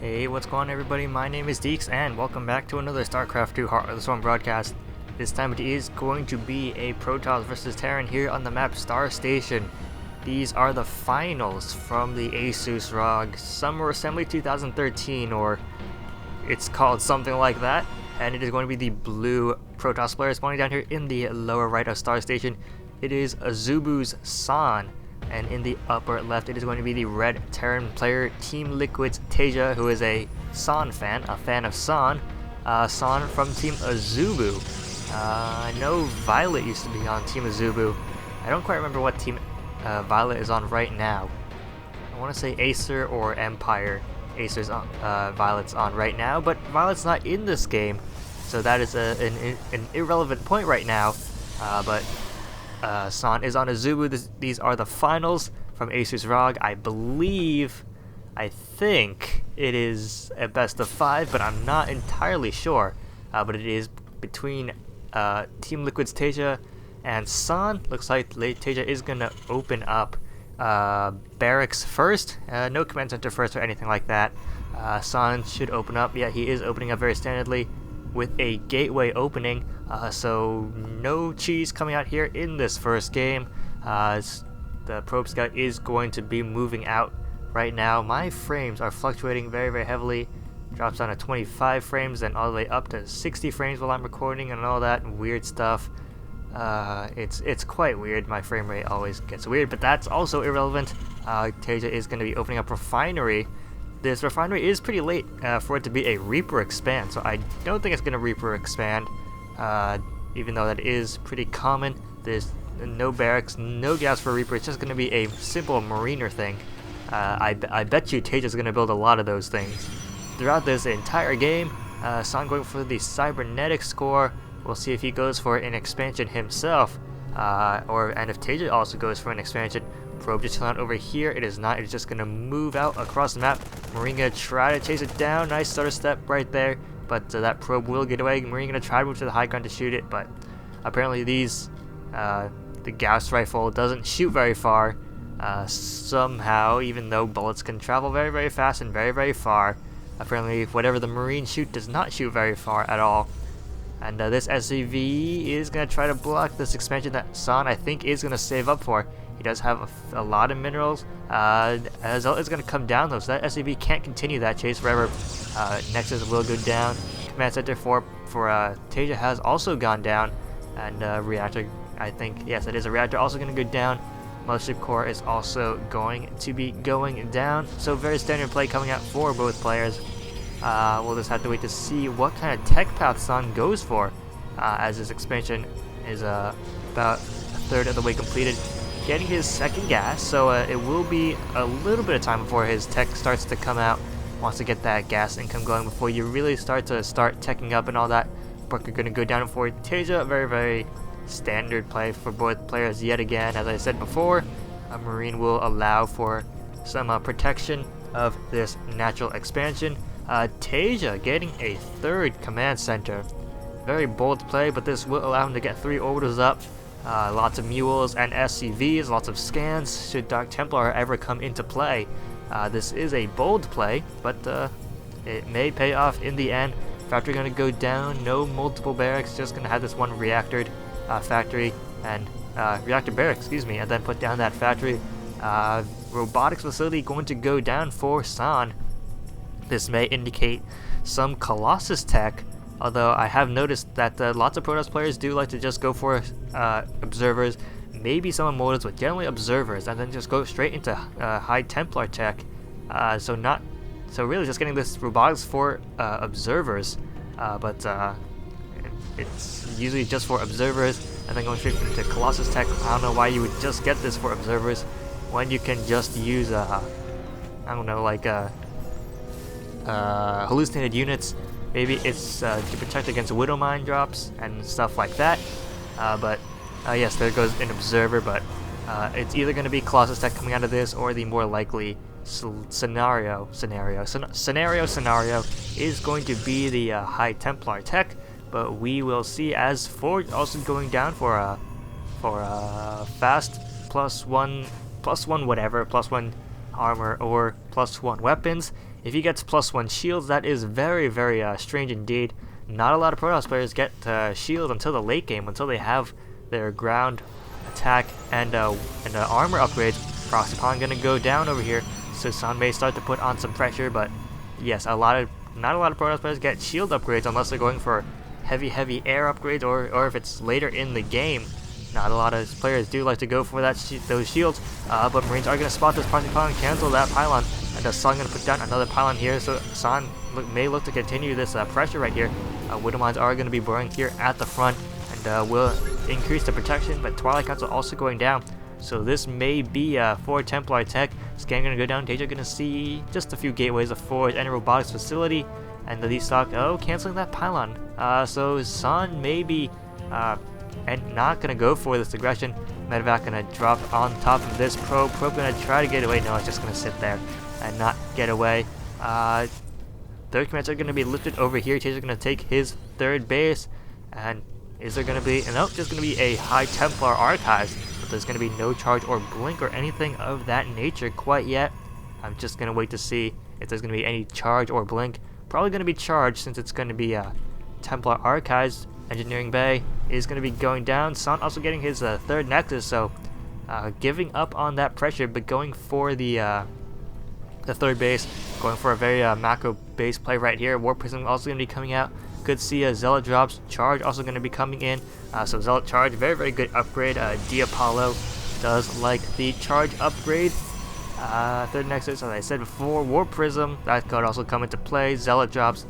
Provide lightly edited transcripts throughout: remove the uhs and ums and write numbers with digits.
Hey, what's going on everybody? My name is Deeks and welcome back to another Starcraft 2 Heart of the Storm broadcast. This time it is going to be a Protoss versus Terran here on the map Star Station. These are the finals from the Asus ROG Summer Assembly 2013, or it's called something like that. And it is going to be the blue Protoss players spawning down here in the lower right of Star Station. It is Azubu's San. And in the upper left, it is going to be the red Terran player, Team LiquidTaeJa, who is a San fan, a fan of San. San from Team Azubu. I know Violet used to be on Team Azubu. I don't quite remember what Team Violet is on right now. I want to say Acer or Empire. Acer's on, Violet's on right now, but Violet's not in this game, so that is an irrelevant point right now. But San is on Azubu. These are the finals from Asus ROG. I think it is a best of 5, but I'm not entirely sure. But it is between Team LiquidTaeJa and San. Looks like TaeJa is gonna open up barracks first. No command center first or anything like that. San should open up. Yeah, he is opening up very standardly with a gateway opening, so no cheese coming out here in this first game. The probe scout is going to be moving out right now. My frames are fluctuating very heavily. Drops down to 25 frames and all the way up to 60 frames while I'm recording and all that weird stuff. It's quite weird. My frame rate always gets weird, but that's also irrelevant. TaeJa is going to be opening up refinery. This refinery is pretty late for it to be a Reaper expand, so I don't think it's going to Reaper expand, even though that is pretty common. There's no barracks, no gas for Reaper. It's just going to be a simple mariner thing. I bet you TaeJa is going to build a lot of those things. Throughout this entire game, San going for the cybernetic score. We'll see if he goes for an expansion himself, and if TaeJa also goes for an expansion. Probe just chilling out over here. It is not. It's just going to move out across the map. Marine going to try to chase it down. Nice stutter step right there. But that probe will get away. Marine going to try to move to the high ground to shoot it. But apparently the gas rifle doesn't shoot very far. Somehow, even though bullets can travel very fast and very far. Apparently whatever the Marine shoot does not shoot very far at all. And this SCV is going to try to block this expansion that San, I think, is going to save up for. He does have a lot of minerals. Azul is going to come down though, so that SCV can't continue that chase forever. Nexus will go down. Command center for TaeJa has also gone down. And reactor, I think, yes, it is a reactor also going to go down. Mothership core is also going to be going down. So very standard play coming out for both players. We'll just have to wait to see what kind of tech path San goes for, as his expansion is about a third of the way completed, getting his second gas, so it will be a little bit of time before his tech starts to come out. Wants to get that gas income going before you really start teching up and all that. But you're going to go down for TaeJa. Very standard play for both players yet again. As I said before, a Marine will allow for some protection of this natural expansion. TaeJa getting a third command center. Very bold play, but this will allow him to get 3 orbitals up. Lots of mules and SCVs, lots of scans should Dark Templar ever come into play. This is a bold play, but it may pay off in the end. Factory going to go down, no multiple barracks, just going to have this one reactor factory and reactor barracks, excuse me, and then put down that factory. Robotics facility going to go down for San. This may indicate some Colossus tech, although I have noticed that lots of Protoss players do like to just go for observers, maybe some motives, but generally observers, and then just go straight into high Templar tech. So really just getting this robotics for observers, but it's usually just for observers, and then going straight into Colossus tech. I don't know why you would just get this for observers when you can just use I don't know, like hallucinated units. Maybe it's to protect against Widow Mine drops and stuff like that. But yes, there goes an observer, but it's either going to be Colossus tech coming out of this, or the more likely scenario is going to be the high Templar tech. But we will see, as Ford also going down for a fast +1 whatever, +1 armor or +1 weapons. if he gets +1 shields, that is very, very strange indeed. Not a lot of Protoss players get shields until the late game, until they have their ground attack and armor upgrades. Frostupon gonna go down over here, so San may start to put on some pressure, but yes, not a lot of Protoss players get shield upgrades unless they're going for heavy air upgrades, or if it's later in the game. Not a lot of players do like to go for those shields, but Marines are going to spot this Frostupon and cancel that pylon, and San going to put down another pylon here, so San may look to continue this pressure right here. Widow Mines are going to be burning here at the front, and will increase the protection, but Twilight Council also going down. So this may be for Templar tech. Scan going to go down. TaeJa going to see just a few gateways, a forge and a robotics facility, and the stock canceling that pylon. So San may be and not going to go for this aggression. Medevac going to drop on top of this probe. Probe going to try to get away. No, it's just going to sit there and not get away. Third commands are going to be lifted over here. TaeJa going to take his third base, and is there going to be nope, there's going to be a High Templar Archives, but there's going to be no charge or blink or anything of that nature quite yet. I'm just going to wait to see if there's going to be any charge or blink. Probably going to be charged, since it's going to be Templar Archives. Engineering Bay is going to be going down. San also getting his third Nexus, so giving up on that pressure, but going for the third base, going for a very macro base play right here. Warp Prism also going to be coming out. Could see Zealot drops. Charge also going to be coming in. So Zealot Charge, very, very good upgrade. Apollo does like the charge upgrade. Third Nexus, as I said before. Warp Prism, that could also come into play. Zealot drops,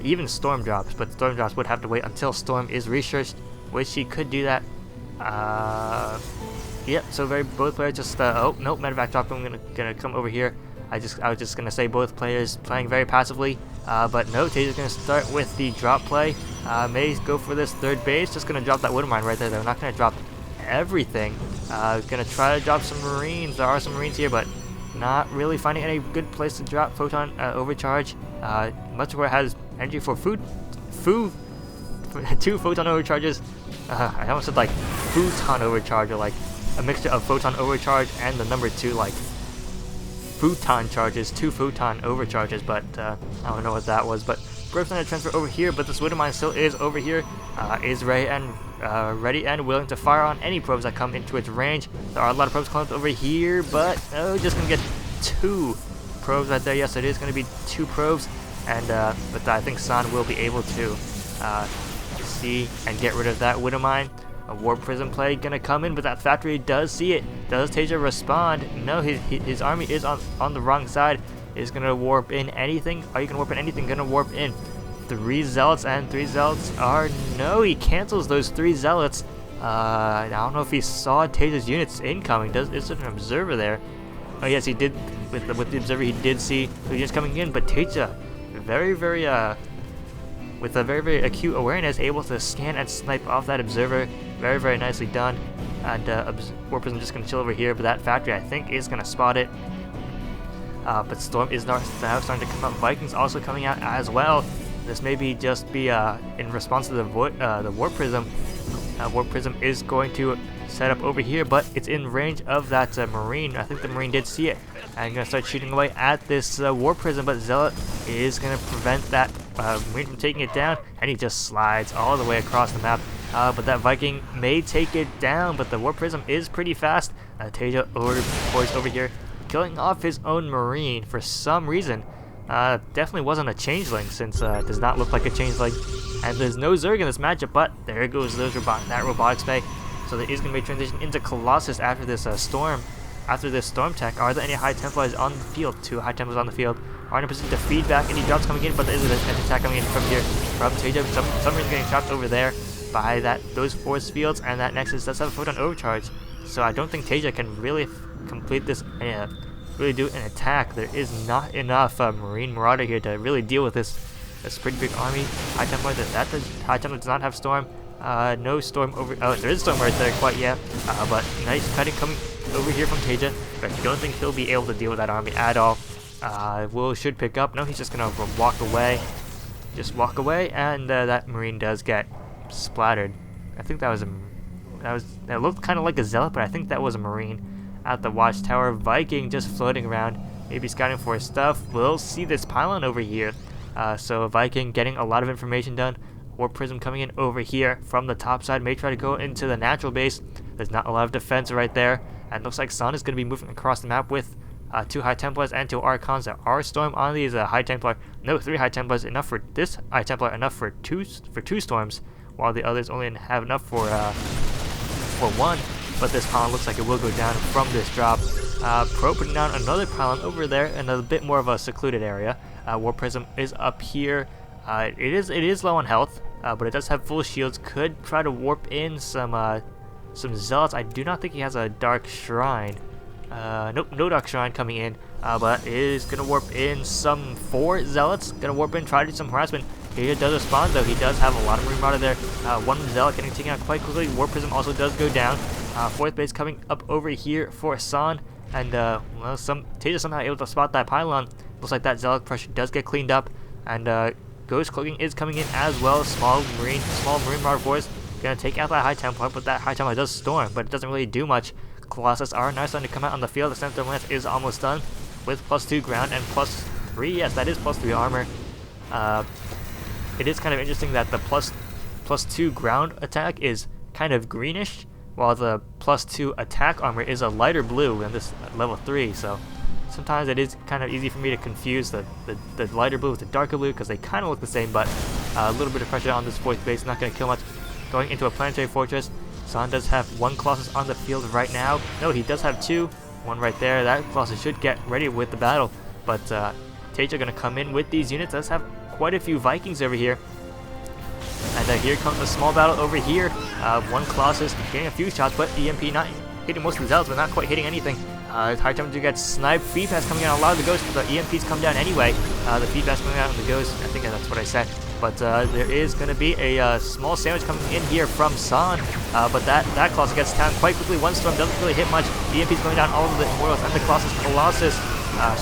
even Storm drops, but Storm drops would have to wait until Storm is researched, which he could do that. Yep, so both players just, oh, nope, Medevac drop. I'm gonna come over here. I was just gonna say both players playing very passively, but no, TaeJa's gonna start with the drop play. May go for this third base, just gonna drop that Widow Mine right there. They're not gonna drop everything. Gonna try to drop some Marines. There are some Marines here, but not really finding any good place to drop Photon Overcharge. Much where it has energy for two Photon Overcharges. I almost said like Photon Overcharge, or like a mixture of Photon Overcharge and the number 2, like Photon charges, 2 Photon Overcharges, but I don't know what that was. But Probe's going to transfer over here, but this Widow Mine still is over here, is ready and willing to fire on any probes that come into its range. There are a lot of probes clumped over here, but just going to get 2 probes right there. Yes, it is going to be 2 probes, and but I think San will be able to see and get rid of that Widow Mine. A Warp Prism play gonna come in, but that factory does see it. Does TaeJa respond? No, his army is on the wrong side. Is gonna warp in anything? Are you gonna warp in anything? Gonna warp in 3 Zealots, and 3 Zealots are no. He cancels those 3 Zealots. I don't know if he saw TaeJa's units incoming. Is there an observer there? Oh yes, he did. With the observer, he did see the units coming in, but TaeJa, with a very, very acute awareness, able to scan and snipe off that observer. Very, very nicely done. And Warp Prism just going to chill over here, but that factory, I think, is going to spot it. But Storm is now starting to come up. Vikings also coming out as well. This may be in response to the Warp Prism. Warp Prism is going to set up over here, but it's in range of that Marine. I think the Marine did see it, and going to start shooting away at this Warp Prism, but Zealot is going to prevent that Marine from taking it down, and he just slides all the way across the map. But that Viking may take it down, but the Warp Prism is pretty fast. TaeJa over here, killing off his own Marine for some reason. Definitely wasn't a changeling, since it does not look like a changeling. And there's no Zerg in this matchup, but there goes that robotics bay. So there is going to be a transition into Colossus after this storm. After this storm tech, are there any High Templars on the field? 2 High Templars on the field. Are in a position to feed back any drops coming in, but there is an attack coming in from here from TaeJa. Somebody's getting trapped over there by those force fields, and that Nexus does have a Photon Overcharge. So I don't think TaeJa can really complete this, really do an attack. There is not enough Marine Marauder here to really deal with this pretty big army. High Templar, High Templar does not have Storm. No Storm over. Oh, there is Storm right there, quite yet. But nice cutting coming over here from TaeJa. But I don't think he'll be able to deal with that army at all. Will should pick up. No, he's just gonna walk away. Just walk away, and that Marine does get splattered. I think that looked kind of like a Zealot, but I think that was a Marine at the Watchtower. Viking just floating around. maybe scouting for stuff. We'll see this pylon over here. So Viking getting a lot of information done. Warp Prism coming in over here from the top side, may try to go into the natural base. There's not a lot of defense right there, and looks like Sun is going to be moving across the map with 2 High Templars and 2 Archons. There are Storm on these High Templar. No, 3 High Templars, enough for this High Templar, enough for two Storms, while the others only have enough for 1. But this pylon looks like it will go down from this drop. Pro putting down another pylon over there in a bit more of a secluded area. Warp Prism is up here. It is low on health, but it does have full shields. Could try to warp in some zealots. I do not think he has a dark shrine. Nope, no dark shrine coming in. But is gonna warp in some 4 zealots. Gonna warp in, try to do some harassment. He does respond though. He does have a lot of Marine Marauder there. 1 zealot getting taken out quite quickly. Warp Prism also does go down. 4th base coming up over here for San, and well, TaeJa somehow able to spot that pylon. Looks like that zealot pressure does get cleaned up, and Ghost Cloaking is coming in as well. Small Marine Marauder force gonna take out that High Templar, but that High Templar does storm, but it doesn't really do much. Colossus are now starting to come out on the field. The Center Lance is almost done with +2 ground and +3. Yes, that is +3 armor. It is kind of interesting that the +2 ground attack is kind of greenish, while the +2 attack armor is a lighter blue in this level 3. So sometimes it is kind of easy for me to confuse the lighter blue with the darker blue, because they kind of look the same, but a little bit of pressure on this 4th base, not going to kill much. Going into a planetary fortress. San does have 1 Colossus on the field right now. No, he does have 2. 1 right there. That Colossus should get ready with the battle. But TaeJa going to come in with these units. Does have quite a few Vikings over here. And here comes a small battle over here. 1 Colossus getting a few shots, but EMP not hitting most of the zealots, but not quite hitting anything. High Templar do get sniped. Feed pass coming out. A lot of the ghosts, but the EMPs come down anyway. The feed pass coming out on the ghosts. I think that's what I said. But there is going to be a small sandwich coming in here from San. But that Colossus gets down quite quickly. 1 storm doesn't really hit much. EMPs going down all of the Immortals and the Colossus.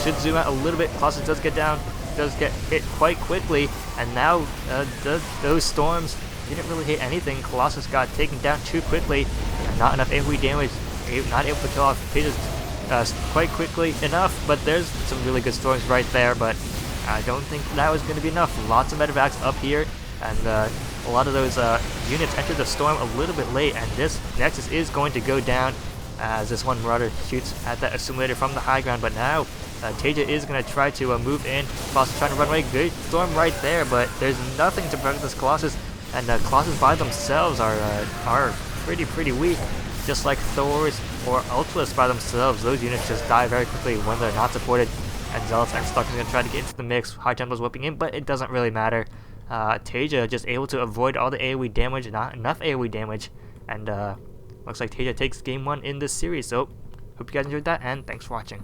Should zoom out a little bit. Colossus does get down. Does get hit quite quickly. And now those storms didn't really hit anything. Colossus got taken down too quickly. Not enough AoE damage. Not able to kill off TaeJa's quite quickly enough. But there's some really good storms right there. But I don't think that was going to be enough. Lots of medevacs up here, and a lot of those units entered the storm a little bit late, and this Nexus is going to go down as this 1 Marauder shoots at that assimilator from the high ground. But now TaeJa is going to try to move in. Colossus trying to run away. Good storm right there, but there's nothing to prevent this Colossus, and Colossus by themselves are pretty weak. Just like Thors or Ultras by themselves, those units just die very quickly when they're not supported. And Zealots and Stalkers are going to try to get into the mix. High Templars whipping in, but it doesn't really matter. TaeJa just able to avoid all the AoE damage, not enough AoE damage. And looks like TaeJa takes game 1 in this series. So, hope you guys enjoyed that, and thanks for watching.